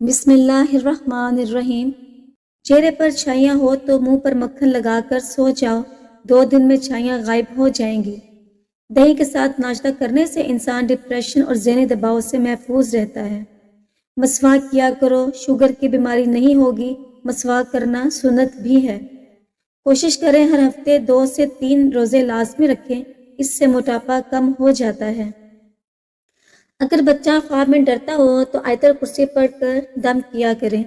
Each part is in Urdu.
بسم اللہ الرحمن الرحیم۔ چہرے پر چھائیاں ہو تو منہ پر مکھن لگا کر سو جاؤ، 2 دن میں چھائیاں غائب ہو جائیں گی۔ دہی کے ساتھ ناشتہ کرنے سے انسان ڈپریشن اور ذہنی دباؤ سے محفوظ رہتا ہے۔ مسواک کیا کرو، شوگر کی بیماری نہیں ہوگی۔ مسواک کرنا سنت بھی ہے۔ کوشش کریں ہر ہفتے 2 سے 3 روزے لازمی رکھیں، اس سے موٹاپا کم ہو جاتا ہے۔ اگر بچہ خواب میں ڈرتا ہو تو آیت الکرسی پڑھ کر دم کیا کریں۔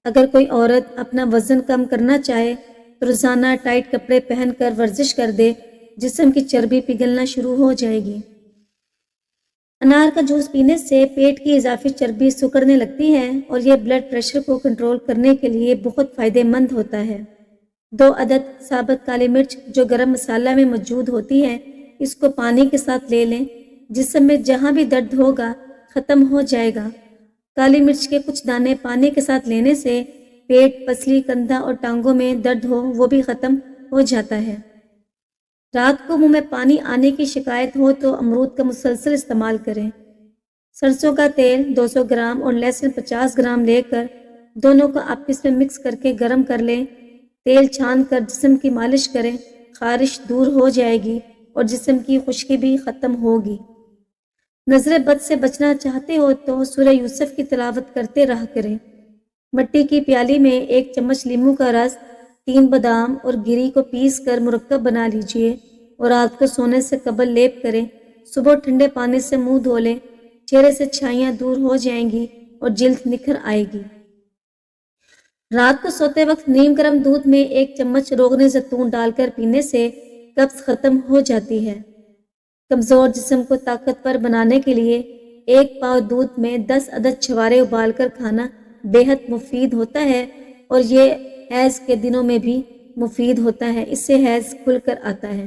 اگر کوئی عورت اپنا وزن کم کرنا چاہے تو روزانہ ٹائٹ کپڑے پہن کر ورزش کر دے، جسم کی چربی پگھلنا شروع ہو جائے گی۔ انار کا جوس پینے سے پیٹ کی اضافی چربی سکڑنے لگتی ہے اور یہ بلڈ پریشر کو کنٹرول کرنے کے لیے بہت فائدہ مند ہوتا ہے۔ 2 عدد ثابت کالی مرچ جو گرم مسالہ میں موجود ہوتی ہے، اس کو پانی کے ساتھ لے لیں۔ جسم میں جہاں بھی درد ہوگا ختم ہو جائے گا۔ کالی مرچ کے کچھ دانے پانی کے ساتھ لینے سے پیٹ، پسلی، کندھا اور ٹانگوں میں درد ہو وہ بھی ختم ہو جاتا ہے۔ رات کو منہ میں پانی آنے کی شکایت ہو تو امرود کا مسلسل استعمال کریں۔ سرسوں کا تیل 200 گرام اور لہسن 50 گرام لے کر دونوں کو آپس میں مکس کر کے گرم کر لیں۔ تیل چھان کر جسم کی مالش کریں، خارش دور ہو جائے گی اور جسم کی خشکی بھی ختم ہوگی۔ نظر بد سے بچنا چاہتے ہو تو سورہ یوسف کی تلاوت کرتے رہا کریں۔ مٹی کی پیالی میں 1 چمچ لیموں کا رس، 3 بادام اور گری کو پیس کر مرکب بنا لیجئے اور رات کو سونے سے قبل لیپ کریں۔ صبح ٹھنڈے پانی سے منہ دھو لیں، چہرے سے چھائیاں دور ہو جائیں گی اور جلد نکھر آئے گی۔ رات کو سوتے وقت نیم گرم دودھ میں 1 چمچ روغن زیتون ڈال کر پینے سے قبض ختم ہو جاتی ہے۔ کمزور جسم کو طاقتور بنانے کے لیے 1 پاؤ دودھ میں 10 عدد چھوارے ابال کر کھانا بے حد مفید ہوتا ہے اور یہ حیض کے دنوں میں بھی مفید ہوتا ہے، اس سے حیض کھل کر آتا ہے۔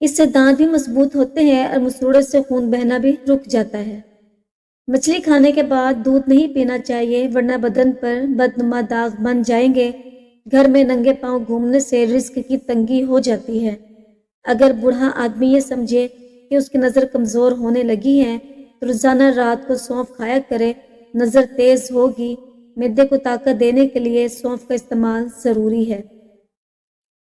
اس سے دانت بھی مضبوط ہوتے ہیں اور مسوڑے سے خون بہنا بھی رک جاتا ہے۔ مچھلی کھانے کے بعد دودھ نہیں پینا چاہیے ورنہ بدن پر بدنما داغ بن جائیں گے۔ گھر میں ننگے پاؤں گھومنے سے رزق کی تنگی ہو جاتی ہے۔ اگر بوڑھا آدمی یہ سمجھے کہ اس کی نظر کمزور ہونے لگی ہے تو روزانہ رات کو سونف کھایا کرے، نظر تیز ہوگی۔ معدے کو طاقت دینے کے لیے سونف کا استعمال ضروری ہے۔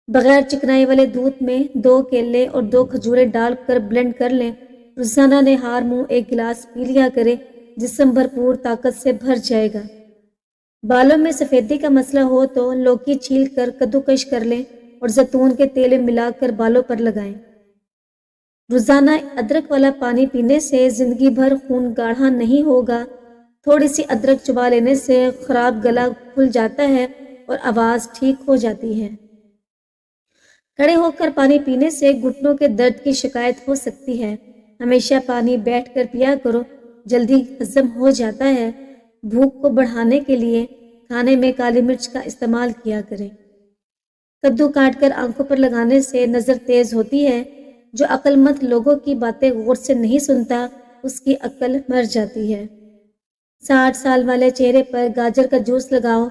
بغیر چکنائی والے دودھ میں 2 کیلے اور 2 کھجوریں ڈال کر بلینڈ کر لیں۔ روزانہ نہار منہ 1 گلاس پی لیا کرے، جسم بھرپور طاقت سے بھر جائے گا۔ بالوں میں سفیدی کا مسئلہ ہو تو لوکی چھیل کر کدوکش کر لیں اور زیتون کے تیل میں ملا کر بالوں پر لگائیں۔ روزانہ ادرک والا پانی پینے سے زندگی بھر خون گاڑھا نہیں ہوگا۔ تھوڑی سی ادرک چبا لینے سے خراب گلا کھل جاتا ہے اور آواز ٹھیک ہو جاتی ہے۔ کھڑے ہو کر پانی پینے سے گھٹنوں کے درد کی شکایت ہو سکتی ہے۔ ہمیشہ پانی بیٹھ کر پیا کرو، جلدی ہضم ہو جاتا ہے۔ بھوک کو بڑھانے کے لیے کھانے میں کالی مرچ کا استعمال کیا کریں۔ کدو کاٹ کر آنکھوں پر لگانے سے نظر تیز ہوتی ہے۔ جو عقل مند لوگوں کی باتیں غور سے نہیں سنتا، اس کی عقل مر جاتی ہے۔ 60 سال والے چہرے پر گاجر کا جوس لگاؤ،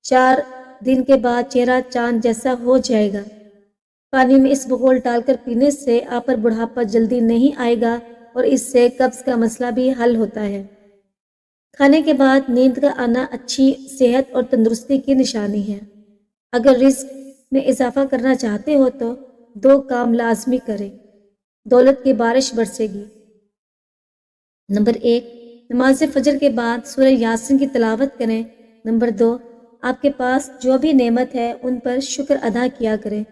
4 دن کے بعد چہرہ چاند جیسا ہو جائے گا۔ پانی میں اس بغول ڈال کر پینے سے آپ پر بڑھاپا جلدی نہیں آئے گا اور اس سے قبض کا مسئلہ بھی حل ہوتا ہے۔ کھانے کے بعد نیند کا آنا اچھی صحت اور تندرستی کی نشانی ہے۔ اگر رزق میں اضافہ کرنا چاہتے ہو تو 2 کام لازمی کریں، دولت کی بارش برسے گی۔ نمبر 1، نماز فجر کے بعد سورہ یاسین کی تلاوت کریں۔ نمبر 2، آپ کے پاس جو بھی نعمت ہے ان پر شکر ادا کیا کریں،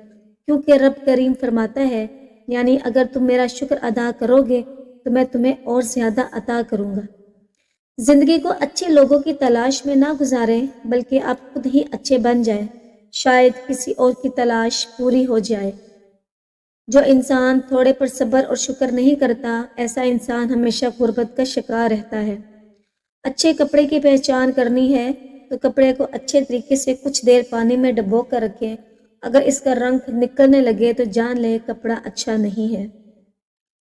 کیونکہ رب کریم فرماتا ہے، یعنی اگر تم میرا شکر ادا کرو گے تو میں تمہیں اور زیادہ عطا کروں گا۔ زندگی کو اچھے لوگوں کی تلاش میں نہ گزاریں بلکہ آپ خود ہی اچھے بن جائیں، شاید کسی اور کی تلاش پوری ہو جائے۔ جو انسان تھوڑے پر صبر اور شکر نہیں کرتا، ایسا انسان ہمیشہ غربت کا شکار رہتا ہے۔ اچھے کپڑے کی پہچان کرنی ہے تو کپڑے کو اچھے طریقے سے کچھ دیر پانی میں ڈبو کر رکھیں۔ اگر اس کا رنگ نکلنے لگے تو جان لیں کپڑا اچھا نہیں ہے۔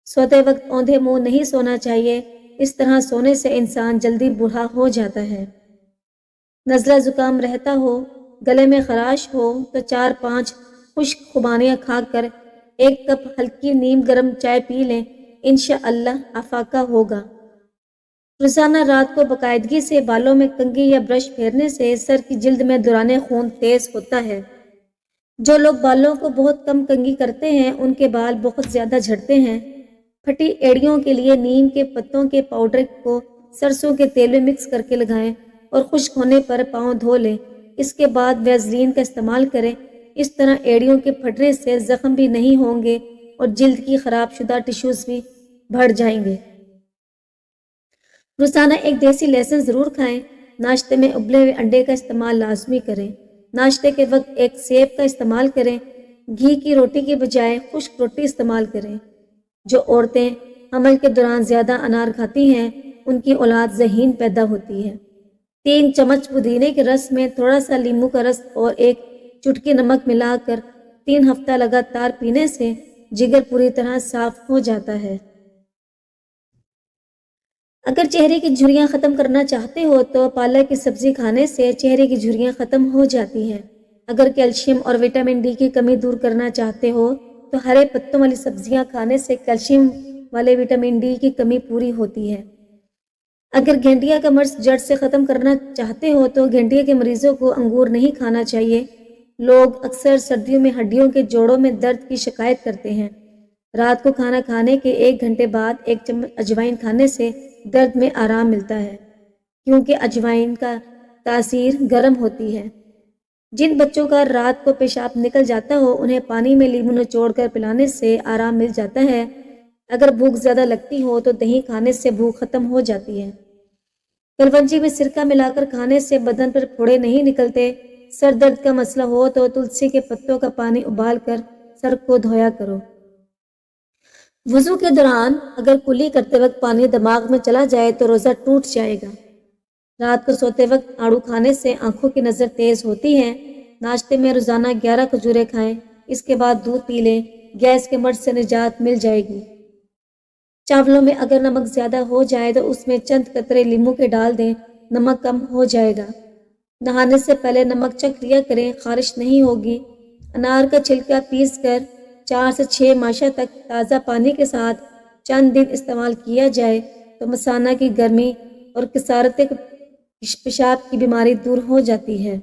سوتے وقت اوندھے منہ نہیں سونا چاہیے، اس طرح سونے سے انسان جلدی بوڑھا ہو جاتا ہے۔ نزلہ زکام رہتا ہو، گلے میں خراش ہو تو 4-5 خشک خوبانیاں کھا کر 1 کپ ہلکی نیم گرم چائے پی لیں، انشاءاللہ افاقہ ہوگا۔ روزانہ رات کو باقاعدگی سے بالوں میں کنگھی یا برش پھیرنے سے سر کی جلد میں دوران خون تیز ہوتا ہے۔ جو لوگ بالوں کو بہت کم کنگھی کرتے ہیں ان کے بال بہت زیادہ جھڑتے ہیں۔ پھٹی ایڑیوں کے لیے نیم کے پتوں کے پاؤڈر کو سرسوں کے تیل میں مکس کر کے لگائیں اور خشک ہونے پر پاؤں دھو لیں۔ اس کے بعد ویزلین کا استعمال کریں۔ اس طرح ایڑیوں کے پھٹنے سے زخم بھی نہیں ہوں گے اور جلد کی خراب شدہ ٹشوز بھی بڑھ جائیں گے۔ روزانہ ایک دیسی لہسن ضرور کھائیں۔ ناشتے میں ابلے ہوئے انڈے کا استعمال لازمی کریں۔ ناشتے کے وقت ایک سیب کا استعمال کریں۔ گھی کی روٹی کے بجائے خشک روٹی استعمال کریں۔ جو عورتیں حمل کے دوران زیادہ انار کھاتی ہیں ان کی اولاد ذہین پیدا ہوتی ہے۔ 3 چمچ پودینے کے رس میں تھوڑا سا لیموں کا رس اور ایک چٹکی نمک ملا کر 3 ہفتہ لگاتار پینے سے جگر پوری طرح صاف ہو جاتا ہے۔ اگر چہرے کی جھریاں ختم کرنا چاہتے ہو تو پالک کی سبزی کھانے سے چہرے کی جھریاں ختم ہو جاتی ہیں۔ اگر کیلشیم اور وٹامن ڈی کی کمی دور کرنا چاہتے ہو تو ہرے پتوں والی سبزیاں کھانے سے کیلشیم والے وٹامن ڈی کی کمی پوری ہوتی ہے۔ اگر گھنٹیا کا مرض جڑ سے ختم کرنا چاہتے ہو تو گھنٹیا کے مریضوں کو انگور نہیں کھانا چاہیے۔ لوگ اکثر سردیوں میں ہڈیوں کے جوڑوں میں درد کی شکایت کرتے ہیں۔ رات کو کھانا کھانے کے 1 گھنٹے بعد 1 چمچ اجوائن کھانے سے درد میں آرام ملتا ہے، کیونکہ اجوائن کا تاثیر گرم ہوتی ہے۔ جن بچوں کا رات کو پیشاب نکل جاتا ہو انہیں پانی میں لیموں نچوڑ کر پلانے سے آرام مل جاتا ہے۔ اگر بھوک زیادہ لگتی ہو تو دہی کھانے سے بھوک ختم ہو جاتی ہے۔ کلونجی میں سرکہ ملا کر کھانے سے بدن پر پھوڑے نہیں نکلتے۔ سر درد کا مسئلہ ہو تو تلسی کے پتوں کا پانی ابال کر سر کو دھویا کرو۔ وضو کے دوران اگر کلی کرتے وقت پانی دماغ میں چلا جائے تو روزہ ٹوٹ جائے گا۔ رات کو سوتے وقت آڑو کھانے سے آنکھوں کی نظر تیز ہوتی ہے۔ ناشتے میں روزانہ 11 کھجوریں کھائیں۔ اس کے بعد دودھ پی لیں۔ گیس کے مرض سے نجات مل جائے گی۔ چاولوں میں اگر نمک زیادہ ہو جائے تو اس میں چند قطرے لیموں کے ڈال دیں، نمک کم ہو جائے گا۔ نہانے سے پہلے نمک چکھ لیا کریں، خارش نہیں ہوگی۔ انار کا چھلکا پیس کر 4 سے 6 ماشا تک تازہ پانی کے ساتھ چند دن استعمال کیا جائے تو مثانہ کی گرمی اور کثارت پیشاب کی بیماری دور ہو جاتی ہے۔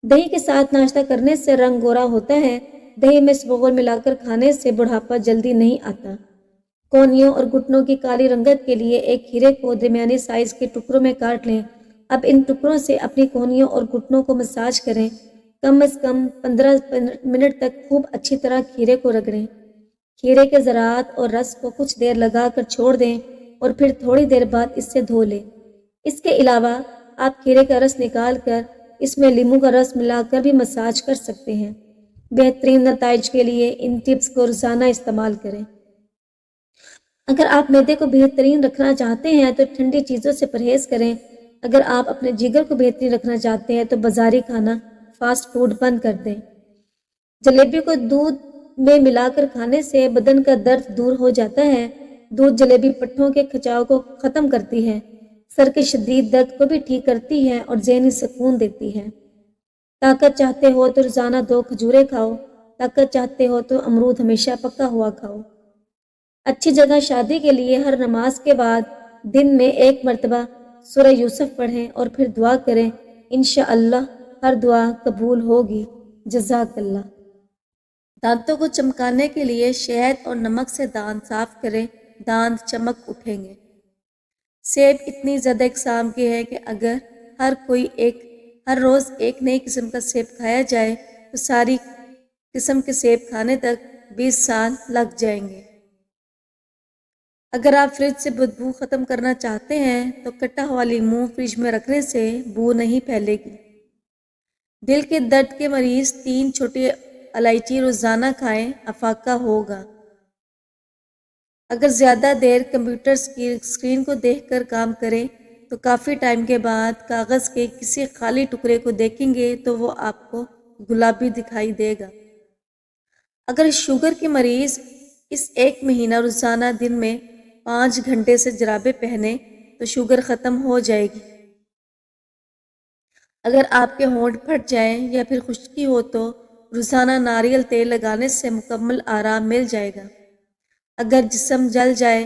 دہی کے ساتھ ناشتہ کرنے سے رنگ گورا ہوتا ہے۔ دہی میں اسبغول ملا کر کھانے سے بڑھاپا جلدی نہیں آتا۔ کونیوں اور گھٹنوں کی کالی رنگت کے لیے ایک کھیرے کو درمیانی سائز کے ٹکڑوں میں کاٹ لیں۔ اب ان ٹکڑوں سے اپنی کونیوں اور گھٹنوں کو مساج کریں۔ کم از کم 15 منٹ تک خوب اچھی طرح کھیرے کو رگڑیں۔ کھیرے کے ذرات اور رس کو کچھ دیر لگا کر چھوڑ دیں اور پھر تھوڑی دیر بعد اس سے دھو لیں۔ اس کے علاوہ آپ کھیرے کا رس نکال کر اس میں لیموں کا رس ملا کر بھی مساج کر سکتے ہیں۔ بہترین نتائج کے لیے ان ٹپس کو روزانہ استعمال کریں۔ اگر آپ معدے کو بہترین رکھنا چاہتے ہیں تو ٹھنڈی چیزوں سے پرہیز کریں۔ اگر آپ اپنے جگر کو بہترین رکھنا چاہتے ہیں تو بازاری کھانا، فاسٹ فوڈ بند کر دیں۔ جلیبی کو دودھ میں ملا کر کھانے سے بدن کا درد دور ہو جاتا ہے۔ دودھ جلیبی پٹھوں کے کھچاؤ کو ختم کرتی ہے، سر کے شدید درد کو بھی ٹھیک کرتی ہے اور ذہنی سکون دیتی ہے۔ طاقت چاہتے ہو تو روزانہ 2 کھجوریں کھاؤ۔ طاقت چاہتے ہو تو امرود ہمیشہ پکا ہوا کھاؤ۔ اچھی جگہ شادی کے لیے ہر نماز کے بعد دن میں 1 مرتبہ سورہ یوسف پڑھیں اور پھر دعا کریں، انشاءاللہ ہر دعا قبول ہوگی۔ جزاک اللہ۔ دانتوں کو چمکانے کے لیے شہد اور نمک سے دانت صاف کریں، دانت چمک اٹھیں گے۔ سیب اتنی زیادہ اقسام کے ہیں کہ اگر ہر روز ایک نئی قسم کا سیب کھایا جائے تو ساری قسم کے سیب کھانے تک 20 سال لگ جائیں گے۔ اگر آپ فریج سے بدبو ختم کرنا چاہتے ہیں تو کٹا ہوا لیموں فریج میں رکھنے سے بو نہیں پھیلے گی۔ دل کے درد کے مریض 3 چھوٹی الائچی روزانہ کھائیں، افاقہ ہوگا۔ اگر زیادہ دیر کمپیوٹر اسکرین کو دیکھ کر کام کریں تو کافی ٹائم کے بعد کاغذ کے کسی خالی ٹکڑے کو دیکھیں گے تو وہ آپ کو گلابی دکھائی دے گا۔ اگر شوگر کے مریض اس 1 مہینہ روزانہ دن میں 5 گھنٹے سے جرابیں پہنے تو شوگر ختم ہو جائے گی۔ اگر آپ کے ہونٹ پھٹ جائیں یا پھر خشکی ہو تو روزانہ ناریل تیل لگانے سے مکمل آرام مل جائے گا۔ اگر جسم جل جائے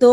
2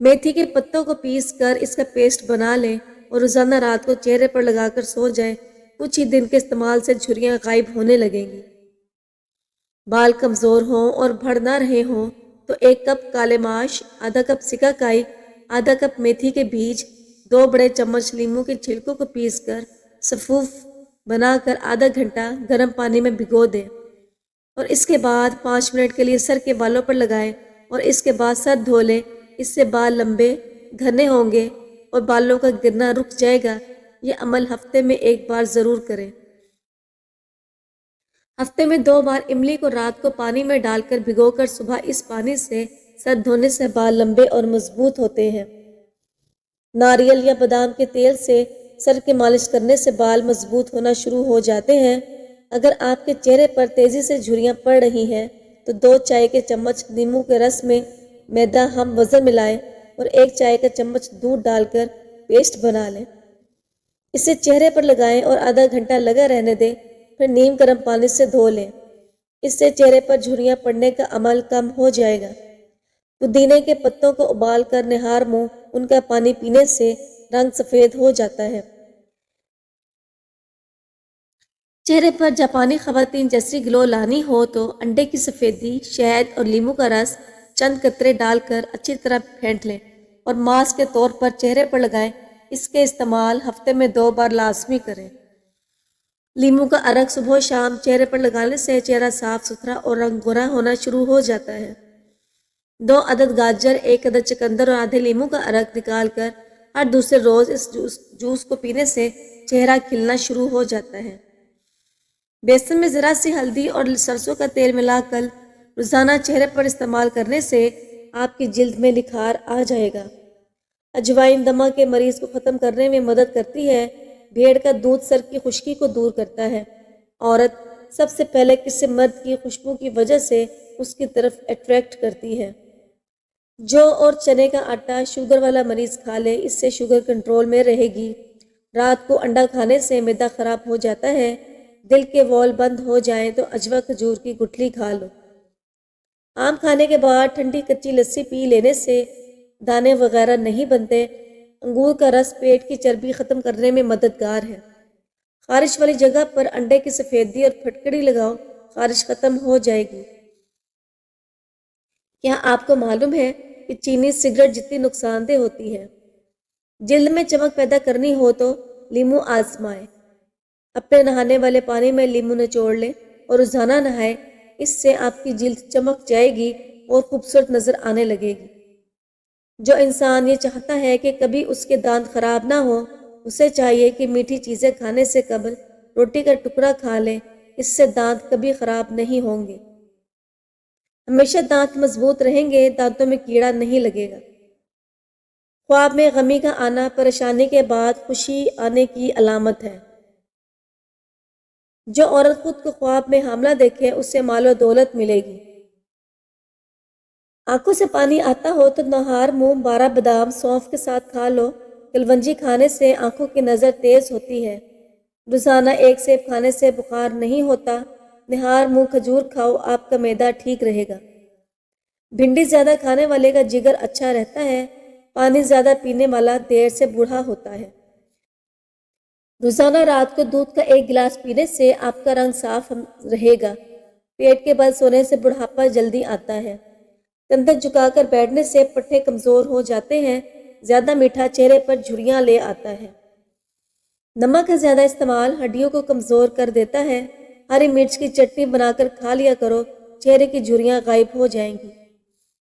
میتھی کے پتوں کو پیس کر اس کا پیسٹ بنا لیں اور روزانہ رات کو چہرے پر لگا کر سو جائیں۔ کچھ ہی دن کے استعمال سے جھریاں غائب ہونے لگیں گی۔ بال کمزور ہوں اور بڑھ نہ رہے ہوں تو 1 کپ کالے ماش، آدھا کپ سکا کائی، آدھا کپ میتھی کے بیج، 2 بڑے چمچ لیموں کے چھلکوں کو پیس کر سفوف بنا کر آدھا گھنٹہ گرم پانی میں بھگو دیں اور اس کے بعد 5 منٹ کے لیے سر کے بالوں پر لگائیں اور اس کے بعد سر دھو لیں۔ اس سے بال لمبے گھنے ہوں گے اور بالوں کا گرنا رک جائے گا۔ یہ عمل ہفتے میں 1 بار ضرور کریں۔ ہفتے میں 2 بار املی کو رات کو پانی میں ڈال کر بھگو کر صبح اس پانی سے سر دھونے سے بال لمبے اور مضبوط ہوتے ہیں۔ ناریل یا بادام کے تیل سے سر کی مالش کرنے سے بال مضبوط ہونا شروع ہو جاتے ہیں۔ اگر آپ کے چہرے پر تیزی سے جھریاں پڑ رہی ہیں تو 2 چائے کے چمچ لیموں کے رس میں میدا ہم وزن ملائیں اور 1 چائے کا چمچ دودھ ڈال کر پیسٹ بنا لیں۔ اسے چہرے پر لگائیں اور آدھا گھنٹہ لگا رہنے دیں، پھر نیم گرم پانی سے دھو لیں۔ اس سے چہرے پر جھریاں پڑنے کا عمل کم ہو جائے گا۔ پودینے کے پتوں کو ابال کر نہار منہ ان کا پانی پینے سے رنگ سفید ہو جاتا ہے۔ چہرے پر جاپانی خواتین جیسی گلو لانی ہو تو انڈے کی سفیدی، شہد اور لیموں کا رس چند قطرے ڈال کر اچھی طرح پھینٹ لیں اور ماسک کے طور پر چہرے پر لگائیں۔ اس کے استعمال ہفتے میں 2 بار لازمی کریں۔ لیموں کا عرق صبح و شام چہرے پر لگانے سے چہرہ صاف ستھرا اور رنگ گورا ہونا شروع ہو جاتا ہے۔ 2 عدد گاجر، 1 عدد چقندر اور آدھے لیموں کا عرق نکال کر ہر دوسرے روز اس جوس کو پینے سے چہرہ کھلنا شروع ہو جاتا ہے۔ بیسن میں ذرا سی ہلدی اور سرسوں کا تیل ملا کر روزانہ چہرے پر استعمال کرنے سے آپ کی جلد میں نکھار آ جائے گا۔ اجوائن دمہ کے مریض کو ختم کرنے میں مدد کرتی ہے۔ بھیڑ کا دودھ سر کی خشکی کو دور کرتا ہے۔ عورت سب سے پہلے کسی مرد کی خوشبو کی وجہ سے اس کی طرف اٹریکٹ کرتی ہے۔ جو اور چنے کا آٹا شوگر والا مریض کھا لے، اس سے شوگر کنٹرول میں رہے گی۔ رات کو انڈا کھانے سے معدہ خراب ہو جاتا ہے۔ دل کے وال بند ہو جائیں تو اجوا کھجور کی گٹھلی کھا لو۔ آم کھانے کے بعد ٹھنڈی کچی لسی پی لینے سے دانے وغیرہ نہیں بنتے۔ انگور کا رس پیٹ کی چربی ختم کرنے میں مددگار ہے۔ خارش والی جگہ پر انڈے کی سفیدی اور پھٹکڑی لگاؤ، خارش ختم ہو جائے گی۔ کیا آپ کو معلوم ہے کہ چینی سگریٹ جتنی نقصان دہ ہوتی ہے؟ جلد میں چمک پیدا کرنی ہو تو لیموں آزمائیں۔ اپنے نہانے والے پانی میں لیموں نچوڑ لیں اور روزانہ نہائیں۔ اس سے آپ کی جلد چمک جائے گی اور خوبصورت نظر آنے لگے گی۔ جو انسان یہ چاہتا ہے کہ کبھی اس کے دانت خراب نہ ہو، اسے چاہیے کہ میٹھی چیزیں کھانے سے قبل روٹی کا ٹکڑا کھا لیں۔ اس سے دانت کبھی خراب نہیں ہوں گے۔ ہمیشہ دانت مضبوط رہیں گے، دانتوں میں کیڑا نہیں لگے گا۔ خواب میں غمی کا آنا پریشانی کے بعد خوشی آنے کی علامت ہے۔ جو عورت خود کو خواب میں حاملہ دیکھے اسے مال و دولت ملے گی۔ آنکھوں سے پانی آتا ہو تو نہار منہ 12 بادام سونف کے ساتھ کھا لو۔ کلونجی کھانے سے آنکھوں کی نظر تیز ہوتی ہے۔ روزانہ 1 سیب کھانے سے بخار نہیں ہوتا۔ نہار منہ کھجور کھاؤ، آپ کا معدہ ٹھیک رہے گا۔ بھنڈی زیادہ کھانے والے کا جگر اچھا رہتا ہے۔ پانی زیادہ پینے والا دیر سے بوڑھا ہوتا ہے۔ روزانہ رات کو دودھ کا 1 گلاس پینے سے آپ کا رنگ صاف رہے گا۔ پیٹ کے بل سونے سے بڑھاپا جلدی آتا ہے۔ کندھے جھکا کر بیٹھنے سے پٹھے کمزور ہو جاتے ہیں۔ زیادہ میٹھا چہرے پر جھریاں لے آتا ہے۔ نمک کا زیادہ استعمال ہڈیوں کو کمزور کر دیتا ہے۔ ہری مرچ کی چٹنی بنا کر کھا لیا کرو، چہرے کی جھریاں غائب ہو جائیں گی۔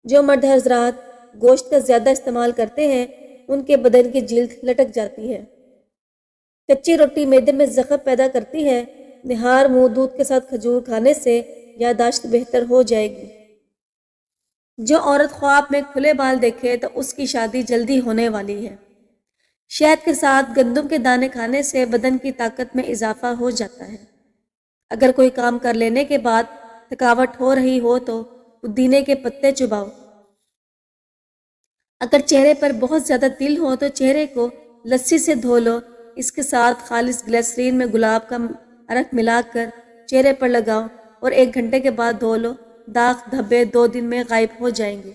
جو مرد حضرات گوشت کا زیادہ استعمال کرتے ہیں ان کے بدن کی جلد لٹک جاتی ہے۔ کچی روٹی معدے میں زخم پیدا کرتی ہے۔ نہار منہ دودھ کے ساتھ کھجور کھانے سے یادداشت بہتر ہو جائے گی۔ جو عورت خواب میں کھلے بال دیکھے تو اس کی شادی جلدی ہونے والی ہے۔ شہد کے ساتھ گندم کے دانے کھانے سے بدن کی طاقت میں اضافہ ہو جاتا ہے۔ اگر کوئی کام کر لینے کے بعد تھکاوٹ ہو رہی ہو تو پودینے کے پتے چباؤ۔ اگر چہرے پر بہت زیادہ تل ہو تو چہرے کو لسی سے دھو لو۔ اس کے ساتھ خالص گلیسرین میں گلاب کا عرق ملا کر چہرے پر لگاؤ اور 1 گھنٹے کے بعد دھو لو۔ داغ دھبے 2 دن میں غائب ہو جائیں گے۔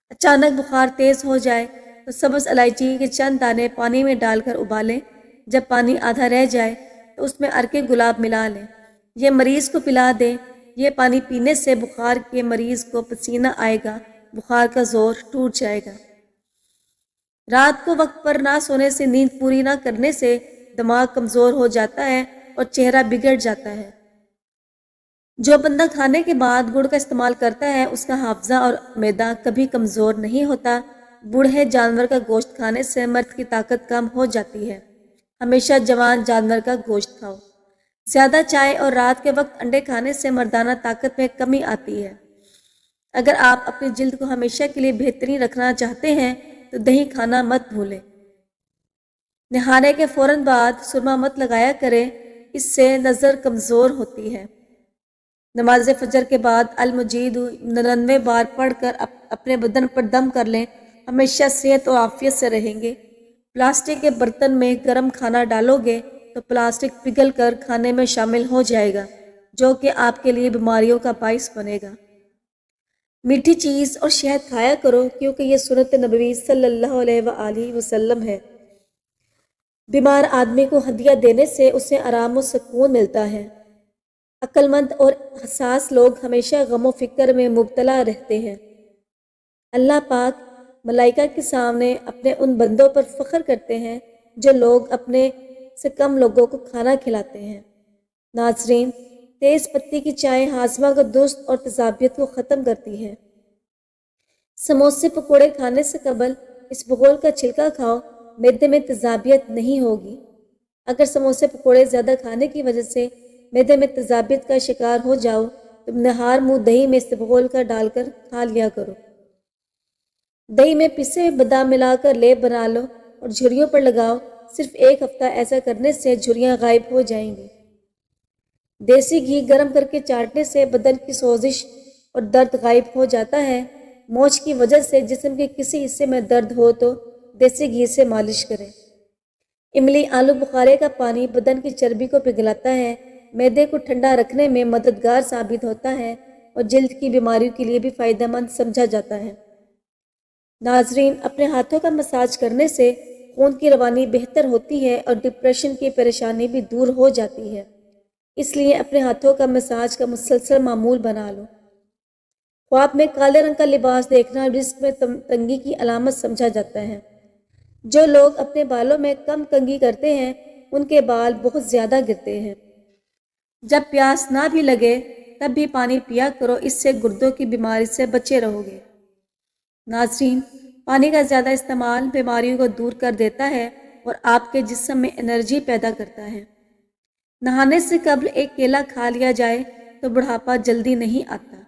اچانک بخار تیز ہو جائے تو سبز الائچی کے چند دانے پانی میں ڈال کر ابالیں۔ جب پانی آدھا رہ جائے تو اس میں عرق گلاب ملا لیں، یہ مریض کو پلا دیں۔ یہ پانی پینے سے بخار کے مریض کو پسینہ آئے گا، بخار کا زور ٹوٹ جائے گا۔ رات کو وقت پر نہ سونے سے، نیند پوری نہ کرنے سے دماغ کمزور ہو جاتا ہے اور چہرہ بگڑ جاتا ہے۔ جو بندہ کھانے کے بعد گڑ کا استعمال کرتا ہے اس کا حافظہ اور معدہ کبھی کمزور نہیں ہوتا۔ بوڑھے جانور کا گوشت کھانے سے مرد کی طاقت کم ہو جاتی ہے۔ ہمیشہ جوان جانور کا گوشت کھاؤ۔ زیادہ چائے اور رات کے وقت انڈے کھانے سے مردانہ طاقت میں کمی آتی ہے۔ اگر آپ اپنی جلد کو ہمیشہ کے لیے بہترین رکھنا چاہتے ہیں تو دہی کھانا مت بھولیں۔ نہانے کے فوراً بعد سرما مت لگایا کریں، اس سے نظر کمزور ہوتی ہے۔ نماز فجر کے بعد المجید 99 بار پڑھ کر اپنے بدن پر دم کر لیں، ہمیشہ صحت اور عافیت سے رہیں گے۔ پلاسٹک کے برتن میں گرم کھانا ڈالو گے تو پلاسٹک پگھل کر کھانے میں شامل ہو جائے گا، جو کہ آپ کے لیے بیماریوں کا باعث بنے گا۔ میٹھی چیز اور شہد کھایا کرو کیونکہ یہ سنت نبوی صلی اللہ علیہ وآلہ وسلم ہے۔ بیمار آدمی کو ہدیہ دینے سے اسے آرام و سکون ملتا ہے۔ عقل مند اور حساس لوگ ہمیشہ غم و فکر میں مبتلا رہتے ہیں۔ اللہ پاک ملائکہ کے سامنے اپنے ان بندوں پر فخر کرتے ہیں جو لوگ اپنے سے کم لوگوں کو کھانا کھلاتے ہیں۔ ناظرین، تیز پتی کی چائے ہاضمہ کو درست اور تیزابیت کو ختم کرتی ہے۔ سموسے پکوڑے کھانے سے قبل اس بغول کا چھلکا کھاؤ، معدے میں تیزابیت نہیں ہوگی۔ اگر سموسے پکوڑے زیادہ کھانے کی وجہ سے معدے میں تیزابیت کا شکار ہو جاؤ تو نہار منہ دہی میں اسبغول کا ڈال کر کھا لیا کرو۔ دہی میں پسے ہوئے بادام ملا کر لیپ بنا لو اور جھریوں پر لگاؤ۔ صرف ایک ہفتہ ایسا کرنے سے جھریاں غائب ہو جائیں گی۔ دیسی گھی گرم کر کے چاٹنے سے بدن کی سوزش اور درد غائب ہو جاتا ہے۔ موچ کی وجہ سے جسم کے کسی حصے میں درد ہو تو دیسی گھی سے مالش کریں۔ املی آلو بخارے کا پانی بدن کی چربی کو پگھلاتا ہے، معدے کو ٹھنڈا رکھنے میں مددگار ثابت ہوتا ہے اور جلد کی بیماریوں کے لیے بھی فائدہ مند سمجھا جاتا ہے۔ ناظرین، اپنے ہاتھوں کا مساج کرنے سے خون کی روانی بہتر ہوتی ہے اور ڈپریشن کی پریشانی بھی دور ہو جاتی ہے۔ اس لیے اپنے ہاتھوں کا مساج کا مسلسل معمول بنا لو۔ خواب میں کالے رنگ کا لباس دیکھنا رزق میں تنگی کی علامت سمجھا جاتا ہے۔ جو لوگ اپنے بالوں میں کم کنگھی کرتے ہیں ان کے بال بہت زیادہ گرتے ہیں۔ جب پیاس نہ بھی لگے تب بھی پانی پیا کرو، اس سے گردوں کی بیماری سے بچے رہو گے۔ ناظرین، پانی کا زیادہ استعمال بیماریوں کو دور کر دیتا ہے اور آپ کے جسم میں انرجی پیدا کرتا ہے۔ نہانے سے قبل ایک کیلا کھا لیا جائے تو بڑھاپا جلدی نہیں آتا۔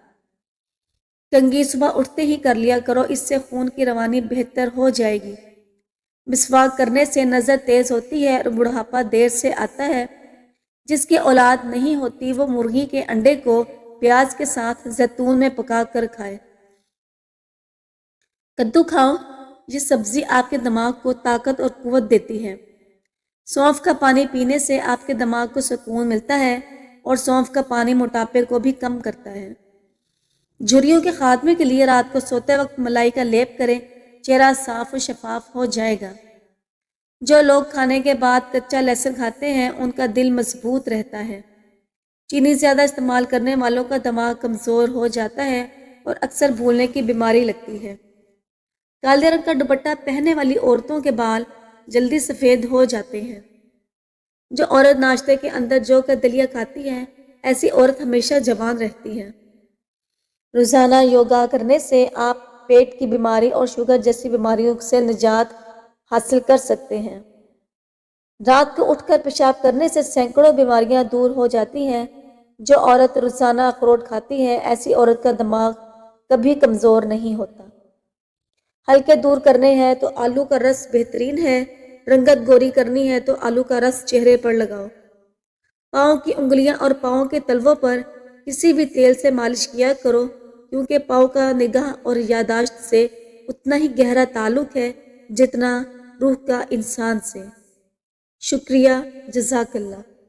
کنگھی صبح اٹھتے ہی کر لیا کرو، اس سے خون کی روانی بہتر ہو جائے گی۔ مسواک کرنے سے نظر تیز ہوتی ہے اور بڑھاپا دیر سے آتا ہے۔ جس کی اولاد نہیں ہوتی وہ مرغی کے انڈے کو پیاز کے ساتھ زیتون میں پکا کر کھائے۔ کدو کھاؤ، یہ سبزی آپ کے دماغ کو طاقت اور قوت دیتی ہے۔ سونف کا پانی پینے سے آپ کے دماغ کو سکون ملتا ہے اور سونف کا پانی موٹاپے کو بھی کم کرتا ہے۔ جھریوں کے خاتمے کے لیے رات کو سوتے وقت ملائی کا لیپ کریں، چہرہ صاف و شفاف ہو جائے گا۔ جو لوگ کھانے کے بعد کچا لہسن کھاتے ہیں ان کا دل مضبوط رہتا ہے۔ چینی زیادہ استعمال کرنے والوں کا دماغ کمزور ہو جاتا ہے اور اکثر بھولنے کی بیماری لگتی ہے۔ کالے رنگ کا دوپٹہ پہننے والی عورتوں کے بال جلدی سفید ہو جاتے ہیں۔ جو عورت ناشتے کے اندر جو کا دلیا کھاتی ہے ایسی عورت ہمیشہ جوان رہتی ہے۔ روزانہ یوگا کرنے سے آپ پیٹ کی بیماری اور شوگر جیسی بیماریوں سے نجات حاصل کر سکتے ہیں۔ رات کو اٹھ کر پیشاب کرنے سے سینکڑوں بیماریاں دور ہو جاتی ہیں۔ جو عورت روزانہ اخروٹ کھاتی ہے ایسی عورت کا دماغ کبھی کمزور نہیں ہوتا۔ ہلکے دور کرنے ہیں تو آلو کا رس بہترین ہے۔ رنگت گوری کرنی ہے تو آلو کا رس چہرے پر لگاؤ۔ پاؤں کی انگلیاں اور پاؤں کے تلووں پر کسی بھی تیل سے مالش کیا کرو کیونکہ پاؤں کا نگاہ اور یادداشت سے اتنا ہی گہرا تعلق ہے جتنا روح کا انسان سے۔ شکریہ، جزاک اللہ۔